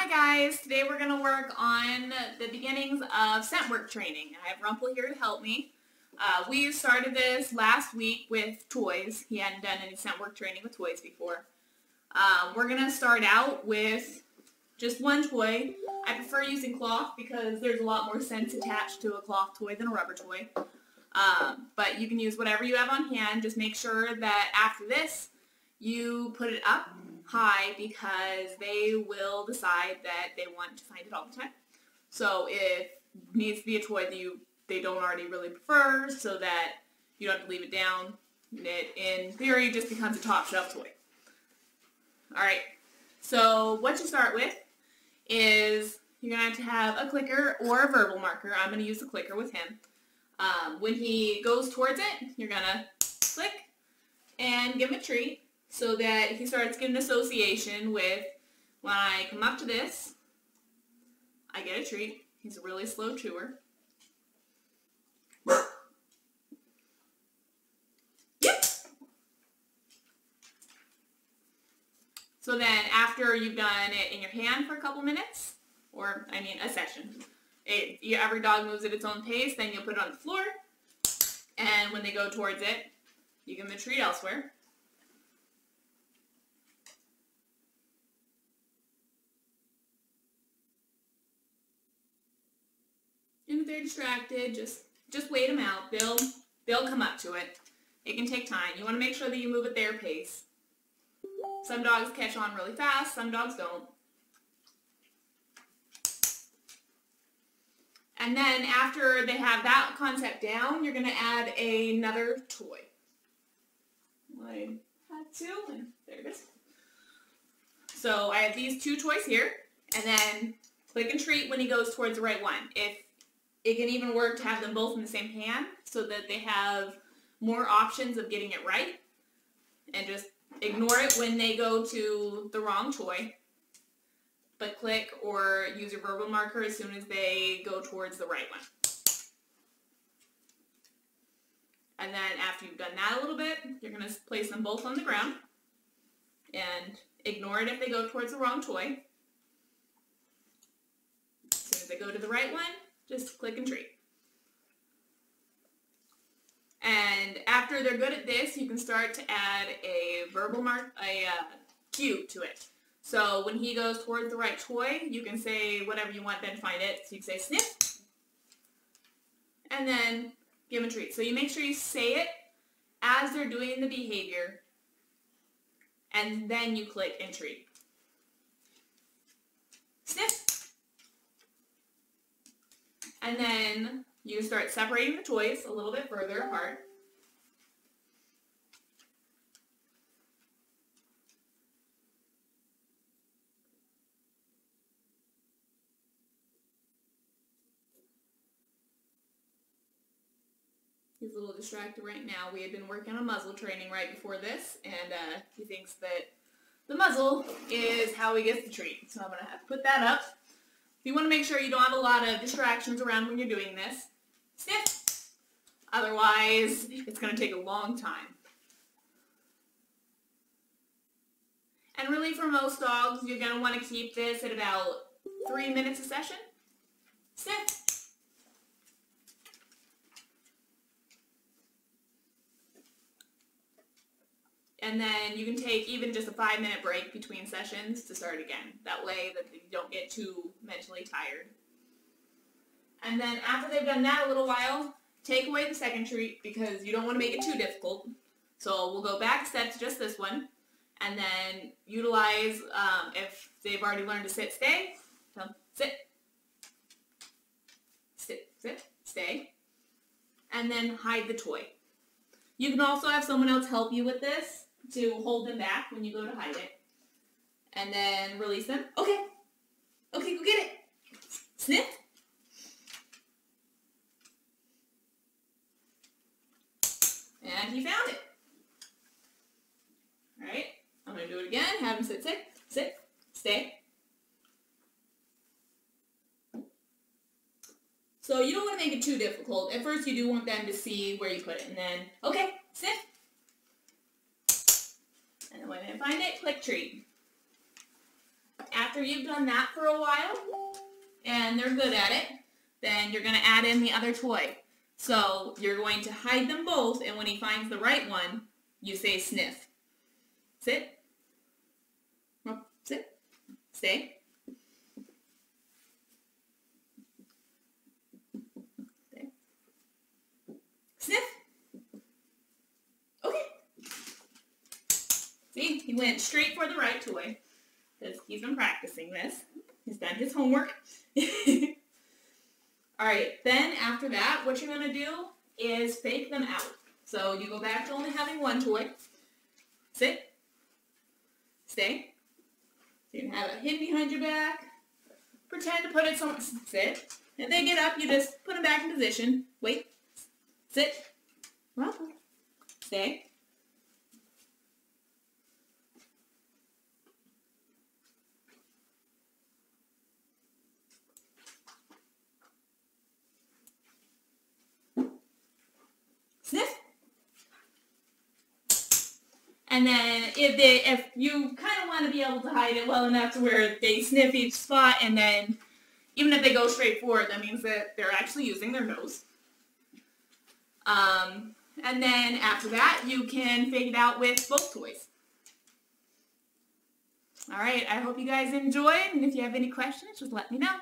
Hi guys, today we're going to work on the beginnings of scent work training. I have Rumpel here to help me. We started this last week with toys. He hadn't done any scent work training with toys before. We're going to start out with just one toy. I prefer using cloth because there's a lot more scents attached to a cloth toy than a rubber toy. But you can use whatever you have on hand. Just make sure that after this you put it up high because they will decide that they want to find it all the time. So it needs to be a toy that they don't already really prefer, so that you don't have to leave it down. It, in theory, just becomes a top shelf toy. Alright, so what you start with is you're going to have a clicker or a verbal marker. I'm going to use the clicker with him. When he goes towards it, you're going to click and give him a treat, so that he starts getting association with, when I come up to this, I get a treat. He's a really slow chewer. Yep. So then after you've done it in your hand for a couple minutes, or I mean a session, every dog moves at its own pace, then you'll put it on the floor, and when they go towards it, you give them a treat elsewhere. And if they're distracted, just wait them out. They'll come up to it. It can take time. You want to make sure that you move at their pace. Some dogs catch on really fast, some dogs don't. And then after they have that concept down, you're going to add another toy. I had two, and there it is. So I have these two toys here, and then click and treat when he goes towards the right one. It can even work to have them both in the same hand so that they have more options of getting it right, and just ignore it when they go to the wrong toy, but click or use your verbal marker as soon as they go towards the right one. And then after you've done that a little bit, you're going to place them both on the ground and ignore it if they go towards the wrong toy. As soon as they go to the right one, just click and treat. And after they're good at this, you can start to add a verbal cue to it. So when he goes towards the right toy, you can say whatever you want them to find it. So you can say sniff, and then give him a treat. So you make sure you say it as they're doing the behavior, and then you click and treat. Sniff. And then you start separating the toys a little bit further apart. He's a little distracted right now. We had been working on muzzle training right before this, and he thinks that the muzzle is how he gets the treat. So I'm going to have to put that up. You want to make sure you don't have a lot of distractions around when you're doing this. Sniff. Otherwise, it's going to take a long time. And really, for most dogs, you're going to want to keep this at about 3 minutes a session. Sniff. And then you can take even just a 5-minute break between sessions to start again. That way that you don't get too mentally tired. And then after they've done that a little while, take away the second treat because you don't want to make it too difficult. So we'll go back a step to just this one. And then utilize, if they've already learned to sit, stay. So sit. Sit, sit, stay. And then hide the toy. You can also have someone else help you with this to hold them back when you go to hide it. And then release them. Okay. Okay, go get it. Sniff. And he found it. Alright. I'm going to do it again. Have him sit, sit, sit, stay. So you don't want to make it too difficult. At first you do want them to see where you put it. And then, okay, sit. And then when they find it, click treat. after you've done that for a while, and they're good at it, then you're going to add in the other toy. So you're going to hide them both, and when he finds the right one, you say sniff. Sit. Sit. Stay. Stay. Sniff. Okay. See, he went straight for the right toy because he's been practicing this. He's done his homework. Alright, then after that, what you're going to do is fake them out. So you go back to only having one toy. Sit. Stay. So you can have it hidden behind your back. Pretend to put it somewhere. Sit. If they get up, you just put them back in position. Wait. Sit. Ruffle. Stay. Sniff. And then if you kind of want to be able to hide it well enough to where they sniff each spot, and then even if they go straight forward, that means that they're actually using their nose. And then after that, you can fake it out with both toys. Alright, I hope you guys enjoyed, and if you have any questions, just let me know.